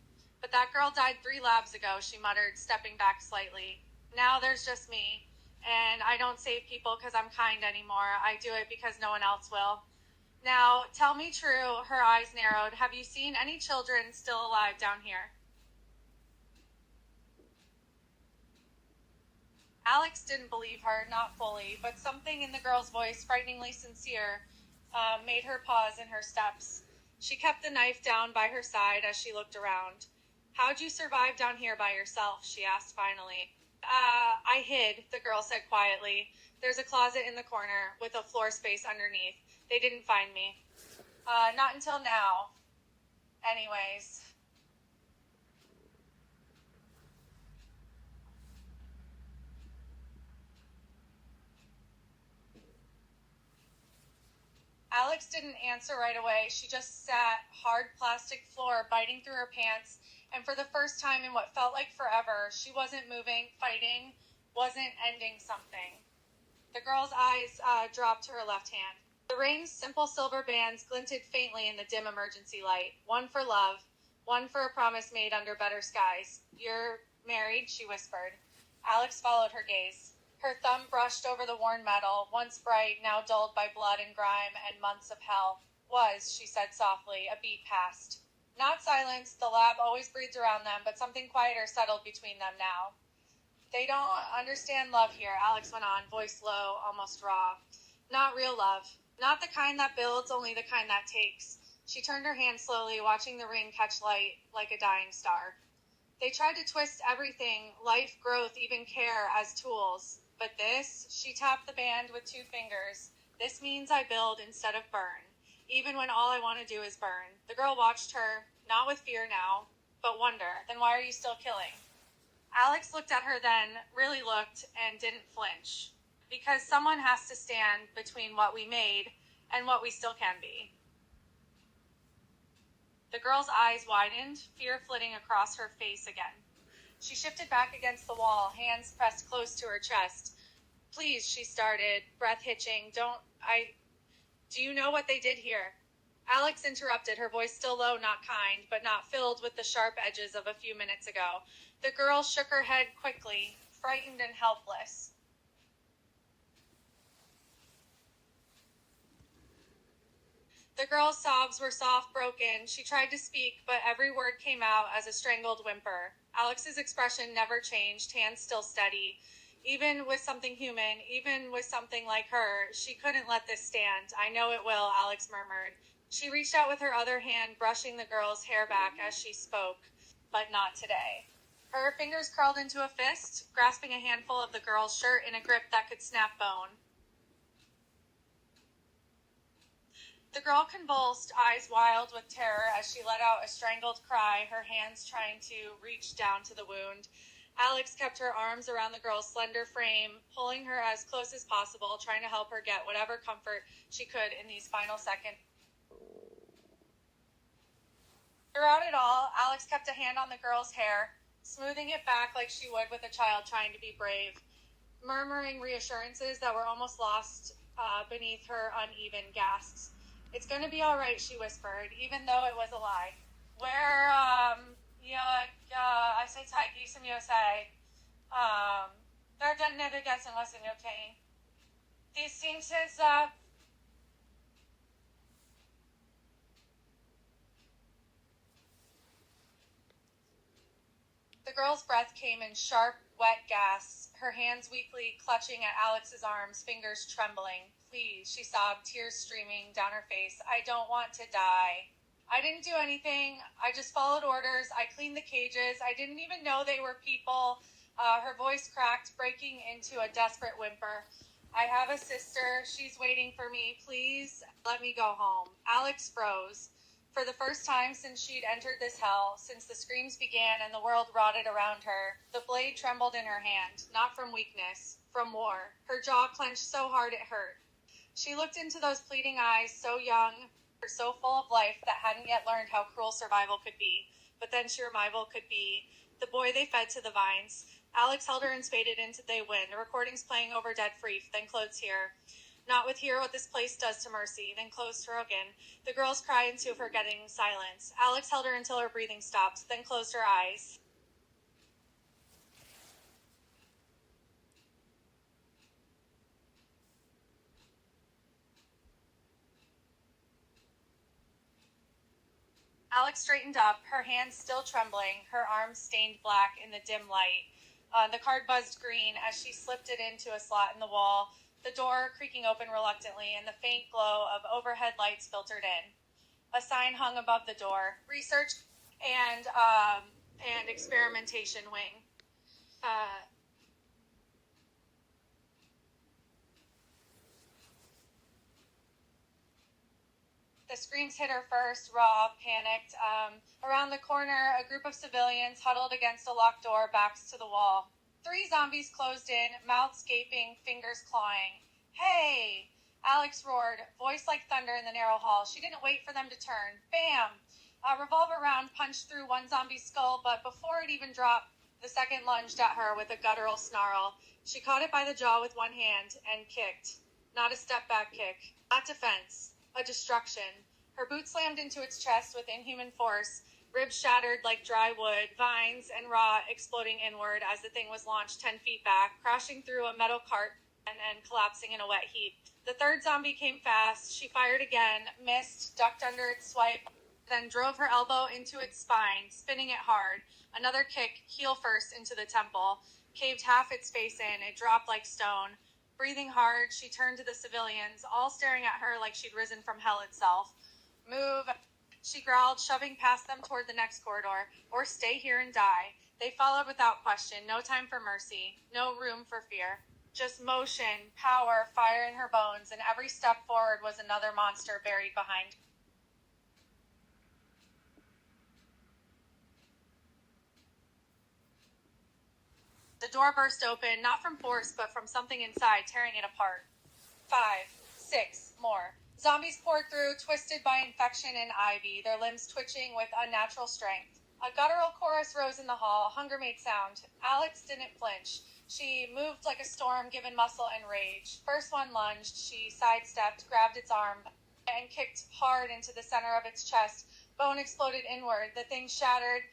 But that girl died 3 labs ago, she muttered, stepping back slightly. Now there's just me. And I don't save people because I'm kind anymore. I do it because no one else will. Now, tell me true, her eyes narrowed. Have you seen any children still alive down here? Alex didn't believe her, not fully, but something in the girl's voice, frighteningly sincere, made her pause in her steps. She kept the knife down by her side as she looked around. How'd you survive down here by yourself? She asked finally. I hid, the girl said quietly. There's a closet in the corner with a floor space underneath. They didn't find me. Not until now. Anyways. Alex didn't answer right away. She just sat, hard plastic floor, biting through her pants, and for the first time in what felt like forever, she wasn't moving, fighting, wasn't ending something. The girl's eyes dropped to her left hand. The ring's simple silver bands glinted faintly in the dim emergency light. One for love, one for a promise made under better skies. You're married, she whispered. Alex followed her gaze. Her thumb brushed over the worn metal, once bright, now dulled by blood and grime and months of hell. Was, she said softly, a beat past. Not silence, the lab always breathed around them, but something quieter settled between them now. They don't understand love here, Alex went on, voice low, almost raw. Not real love. Not the kind that builds, only the kind that takes. She turned her hand slowly, watching the ring catch light like a dying star. They tried to twist everything, life, growth, even care, as tools. But this, she tapped the band with 2 fingers. This means I build instead of burn, even when all I want to do is burn. The girl watched her, not with fear now, but wonder. Then why are you still killing? Alex looked at her then, really looked, and didn't flinch. Because someone has to stand between what we made and what we still can be. The girl's eyes widened, fear flitting across her face again. She shifted back against the wall, hands pressed close to her chest. Please, she started, breath hitching. Do you know what they did here? Alex interrupted, her voice still low, not kind, but not filled with the sharp edges of a few minutes ago. The girl shook her head quickly, frightened and helpless. The girl's sobs were soft, broken. She tried to speak, but every word came out as a strangled whimper. Alex's expression never changed, hands still steady. Even with something human, even with something like her, she couldn't let this stand. I know it will, Alex murmured. She reached out with her other hand, brushing the girl's hair back as she spoke. But not today. Her fingers curled into a fist, grasping a handful of the girl's shirt in a grip that could snap bone. The girl convulsed, eyes wild with terror as she let out a strangled cry, her hands trying to reach down to the wound. Alex kept her arms around the girl's slender frame, pulling her as close as possible, trying to help her get whatever comfort she could in these final seconds. Throughout it all, Alex kept a hand on the girl's hair, smoothing it back like she would with a child trying to be brave, murmuring reassurances that were almost lost beneath her uneven gasps. It's going to be all right, she whispered, even though it was a lie. Where, I say taiki som yo say, they're done never guessing lesson, okay? These things is, The The girl's breath came in sharp, wet gasps, her hands weakly clutching at Alex's arms, fingers trembling. Please, she sobbed, tears streaming down her face. I don't want to die. I didn't do anything. I just followed orders. I cleaned the cages. I didn't even know they were people. Her voice cracked, breaking into a desperate whimper. I have a sister. She's waiting for me. Please let me go home. Alex froze. For the first time since she'd entered this hell, since the screams began and the world rotted around her, the blade trembled in her hand, not from weakness, from war. Her jaw clenched so hard it hurt. She looked into those pleading eyes, so young, so full of life that hadn't yet learned how cruel survival could be. But then survival could be the boy they fed to the vines. Alex held her and spaded into the wind, recordings playing over Dead Free, then closed here. Not with Hear What This Place Does to Mercy, then closed her again. The girls cried into forgetting silence. Alex held her until her breathing stopped, then closed her eyes. Alex straightened up, her hands still trembling, her arms stained black in the dim light. The card buzzed green as she slipped it into a slot in the wall, the door creaking open reluctantly, and the faint glow of overhead lights filtered in. A sign hung above the door: Research and Experimentation Wing. The screams hit her first, raw, panicked. Around the corner, a group of civilians huddled against a locked door, backs to the wall. 3 zombies closed in, mouths gaping, fingers clawing. Hey! Alex roared, voice like thunder in the narrow hall. She didn't wait for them to turn. Bam! A revolver round punched through one zombie's skull, but before it even dropped, the second lunged at her with a guttural snarl. She caught it by the jaw with one hand and kicked. Not a step-back kick. Not defense. A destruction. Her boot slammed into its chest with inhuman force, ribs shattered like dry wood, vines and rot exploding inward as the thing was launched 10 feet back, crashing through a metal cart and collapsing in a wet heap. The third zombie came fast. She fired again, missed, ducked under its swipe, then drove her elbow into its spine, spinning it hard. Another kick, heel first, into the temple, caved half its face in. It dropped like stone. Breathing hard, she turned to the civilians, all staring at her like she'd risen from hell itself. Move, she growled, shoving past them toward the next corridor, or stay here and die. They followed without question, no time for mercy, no room for fear. Just motion, power, fire in her bones, and every step forward was another monster buried behind. The door burst open, not from force, but from something inside, tearing it apart. 5, 6, more. Zombies poured through, twisted by infection and ivy, their limbs twitching with unnatural strength. A guttural chorus rose in the hall, hunger made sound. Alex didn't flinch. She moved like a storm given muscle and rage. First one lunged, she sidestepped, grabbed its arm, and kicked hard into the center of its chest. Bone exploded inward. The thing shattered,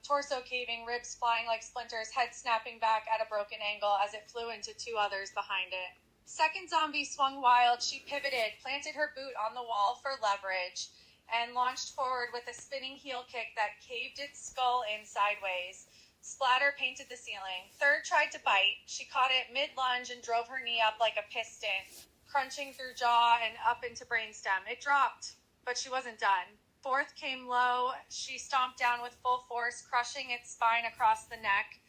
torso caving, ribs flying like splinters, head snapping back at a broken angle as it flew into 2 others behind it. Second zombie swung wild. She pivoted, planted her boot on the wall for leverage, and launched forward with a spinning heel kick that caved its skull in sideways. Splatter painted the ceiling. Third tried to bite. She caught it mid-lunge and drove her knee up like a piston, crunching through jaw and up into brainstem. It dropped, but she wasn't done. Fourth came low. She stomped down with full force, crushing its spine across the neck,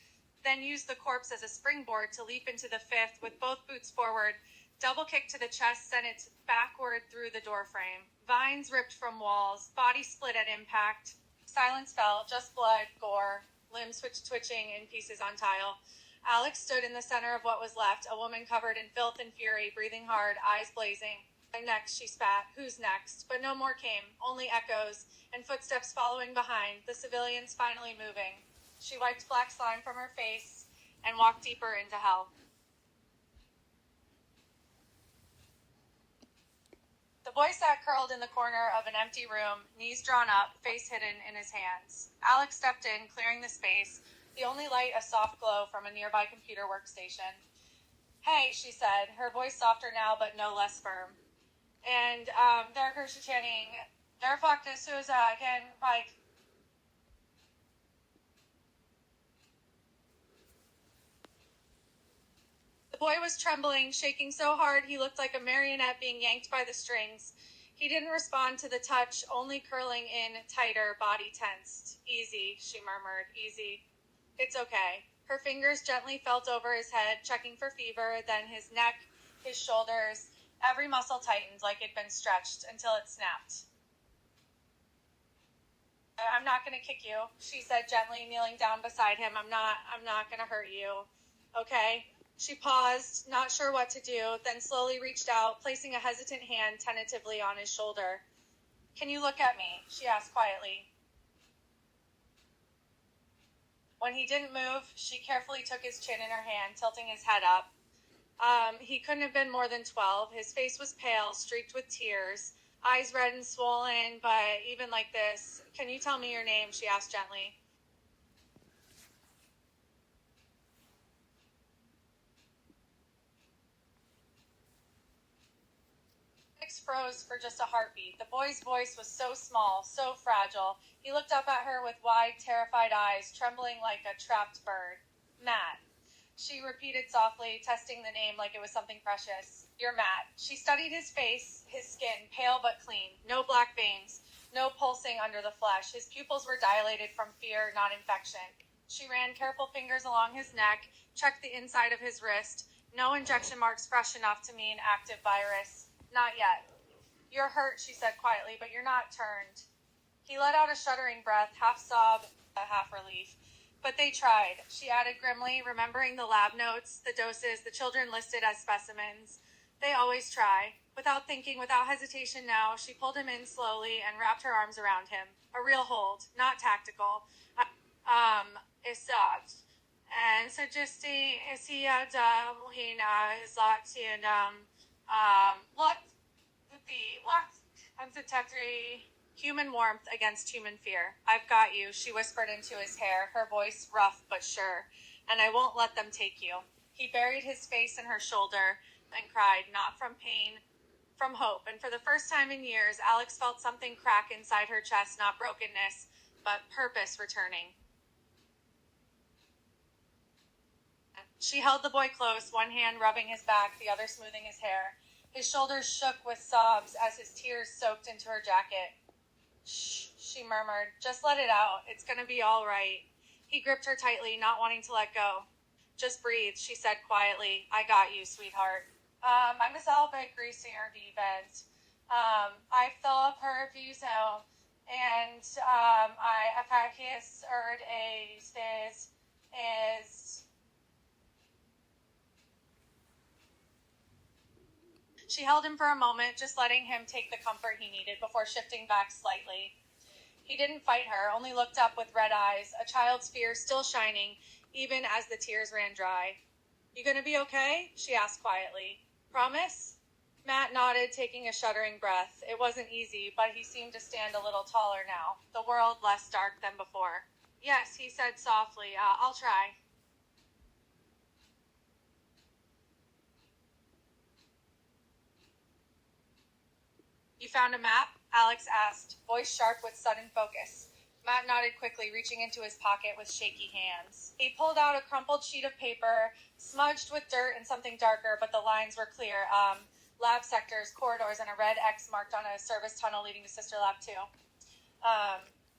then used the corpse as a springboard to leap into the fifth with both boots forward. Double kick to the chest sent it backward through the doorframe. Vines ripped from walls, body split at impact. Silence fell, just blood, gore, limbs twitching in pieces on tile. Alex stood in the center of what was left, a woman covered in filth and fury, breathing hard, eyes blazing. Next, she spat. Who's next? But no more came, only echoes, and footsteps following behind, the civilians finally moving. She wiped black slime from her face and walked deeper into hell. The boy sat curled in the corner of an empty room, knees drawn up, face hidden in his hands. Alex stepped in, clearing the space, the only light a soft glow from a nearby computer workstation. Hey, she said, her voice softer now but no less firm. And there Kirsty Channing, there fucked Susa can like boy was trembling, shaking so hard he looked like a marionette being yanked by the strings. He didn't respond to the touch, only curling in tighter, body tensed. Easy, she murmured, easy. It's okay. Her fingers gently felt over his head, checking for fever, then his neck, his shoulders. Every muscle tightened like it'd been stretched until it snapped. I'm not going to kick you, she said gently, kneeling down beside him. I'm not going to hurt you. Okay? She paused, not sure what to do, then slowly reached out, placing a hesitant hand tentatively on his shoulder. Can you look at me? She asked quietly. When he didn't move, she carefully took his chin in her hand, tilting his head up. He couldn't have been more than 12. His face was pale, streaked with tears, eyes red and swollen, but even like this. Can you tell me your name? She asked gently. Alex froze for just a heartbeat. The boy's voice was so small, so fragile. He looked up at her with wide, terrified eyes, trembling like a trapped bird. Matt. She repeated softly, testing the name like it was something precious. You're Matt. She studied his face, his skin, pale but clean. No black veins, no pulsing under the flesh. His pupils were dilated from fear, not infection. She ran careful fingers along his neck, checked the inside of his wrist. No injection marks fresh enough to mean active virus. Not yet. You're hurt, she said quietly, but you're not turned. He let out a shuddering breath, half sob, half relief. But they tried, she added grimly, remembering the lab notes, the doses, the children listed as specimens. They always try. Without thinking, without hesitation now, she pulled him in slowly and wrapped her arms around him. A real hold, not tactical. Exakt. And så just det säger att hon har sagt till I'm detecting human warmth against human fear. I've got you, she whispered into his hair, her voice rough but sure. And I won't let them take you. He buried his face in her shoulder and cried, not from pain, from hope. And for the first time in years, Alex felt something crack inside her chest, not brokenness, but purpose returning. She held the boy close, one hand rubbing his back, the other smoothing his hair. His shoulders shook with sobs as his tears soaked into her jacket. Shh, she murmured. Just let it out. It's going to be all right. He gripped her tightly, not wanting to let go. Just breathe, she said quietly. I got you, sweetheart. I'm myself a greasier defense. I fill up her views out, and I have his heard a says is. She held him for a moment, just letting him take the comfort he needed before shifting back slightly. He didn't fight her, only looked up with red eyes, a child's fear still shining, even as the tears ran dry. You gonna be okay? She asked quietly. Promise? Matt nodded, taking a shuddering breath. It wasn't easy, but he seemed to stand a little taller now, the world less dark than before. Yes, he said softly. I'll try. You found a map? Alex asked, voice sharp with sudden focus. Matt nodded quickly, reaching into his pocket with shaky hands. He pulled out a crumpled sheet of paper, smudged with dirt and something darker, but the lines were clear. Lab sectors, corridors, and a red X marked on a service tunnel leading to Sister Lab 2.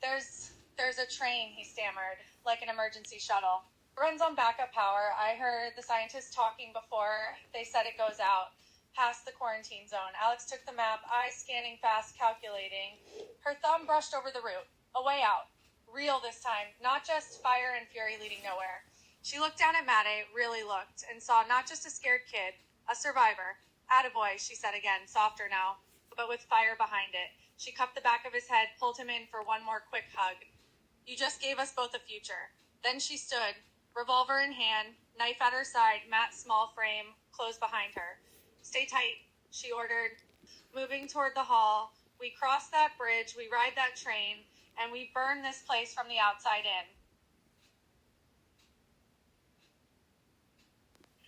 There's a train, he stammered, like an emergency shuttle. Runs on backup power. I heard the scientists talking before. They said it goes out. Past the quarantine zone. Alex took the map, eyes scanning fast, calculating. Her thumb brushed over the route. A way out. Real this time. Not just fire and fury leading nowhere. She looked down at Maddie, really looked, and saw not just a scared kid, a survivor. Attaboy, she said again, softer now, but with fire behind it. She cupped the back of his head, pulled him in for one more quick hug. You just gave us both a future. Then she stood, revolver in hand, knife at her side, Matt's small frame closed behind her. Stay tight, she ordered, moving toward the hall. We cross that bridge, we ride that train, and we burn this place from the outside in.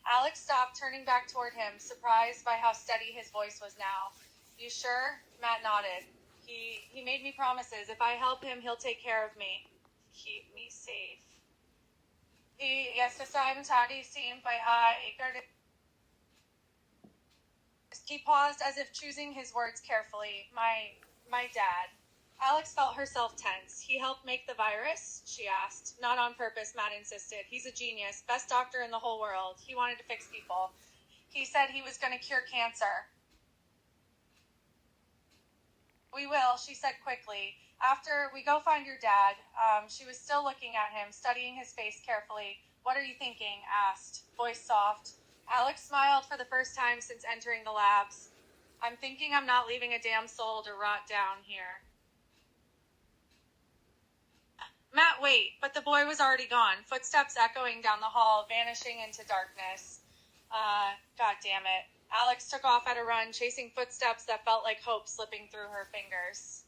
Alex stopped, turning back toward him, surprised by how steady his voice was now. You sure? Matt nodded. He made me promises. If I help him, he'll take care of me. Keep me safe. Yes, the time seen by He paused as if choosing his words carefully. My dad. Alex felt herself tense. He helped make the virus? She asked. Not on purpose, Matt insisted. He's a genius, best doctor in the whole world. He wanted to fix people. He said he was going to cure cancer. We will, she said quickly. After we go find your dad. She was still looking at him, studying his face carefully. What are you thinking? Asked, voice soft. Alex smiled for the first time since entering the labs. I'm thinking I'm not leaving a damn soul to rot down here. Matt, wait, but the boy was already gone, footsteps echoing down the hall, vanishing into darkness. God damn it. Alex took off at a run, chasing footsteps that felt like hope slipping through her fingers.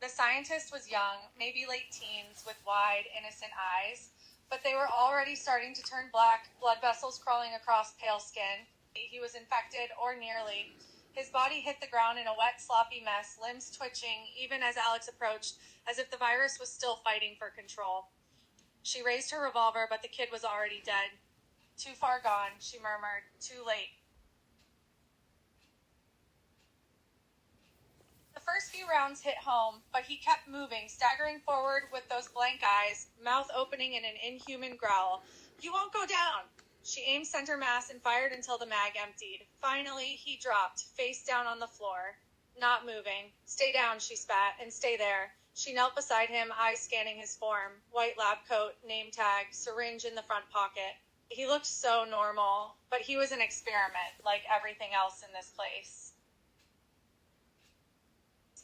The scientist was young, maybe late teens, with wide, innocent eyes, but they were already starting to turn black, blood vessels crawling across pale skin. He was infected, or nearly. His body hit the ground in a wet, sloppy mess, limbs twitching, even as Alex approached, as if the virus was still fighting for control. She raised her revolver, but the kid was already dead. Too far gone, she murmured. Too late. The first few rounds hit home, but he kept moving, staggering forward with those blank eyes, mouth opening in an inhuman growl. You won't go down! She aimed center mass and fired until the mag emptied. Finally, he dropped, face down on the floor. Not moving. Stay down, she spat, and stay there. She knelt beside him, eyes scanning his form. White lab coat, name tag, syringe in the front pocket. He looked so normal, but he was an experiment, like everything else in this place.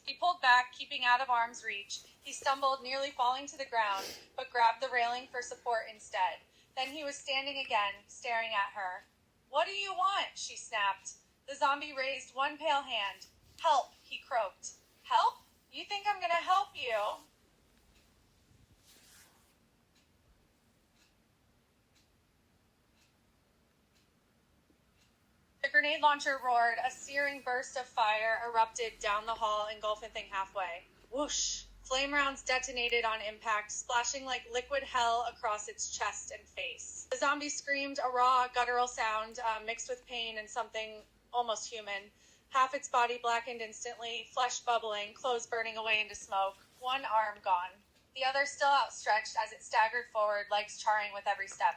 He pulled back, keeping out of arm's reach. He stumbled, nearly falling to the ground, but grabbed the railing for support instead. Then he was standing again, staring at her. What do you want? She snapped. The zombie raised one pale hand. Help, he croaked. Help? You think I'm gonna help you? The grenade launcher roared. A searing burst of fire erupted down the hall, engulfing the thing halfway. Whoosh! Flame rounds detonated on impact, splashing like liquid hell across its chest and face. The zombie screamed, a raw, guttural sound mixed with pain and something almost human. Half its body blackened instantly, flesh bubbling, clothes burning away into smoke. One arm gone. The other still outstretched as it staggered forward, legs charring with every step.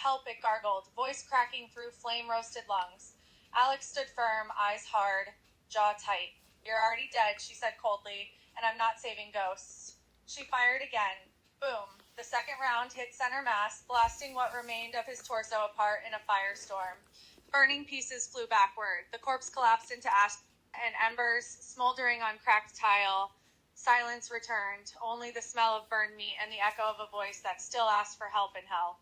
Help, it gargled, voice cracking through flame-roasted lungs. Alex stood firm, eyes hard, jaw tight. You're already dead, she said coldly, and I'm not saving ghosts. She fired again. Boom. The second round hit center mass, blasting what remained of his torso apart in a firestorm. Burning pieces flew backward. The corpse collapsed into ash and embers, smoldering on cracked tile. Silence returned, only the smell of burned meat and the echo of a voice that still asked for help in hell.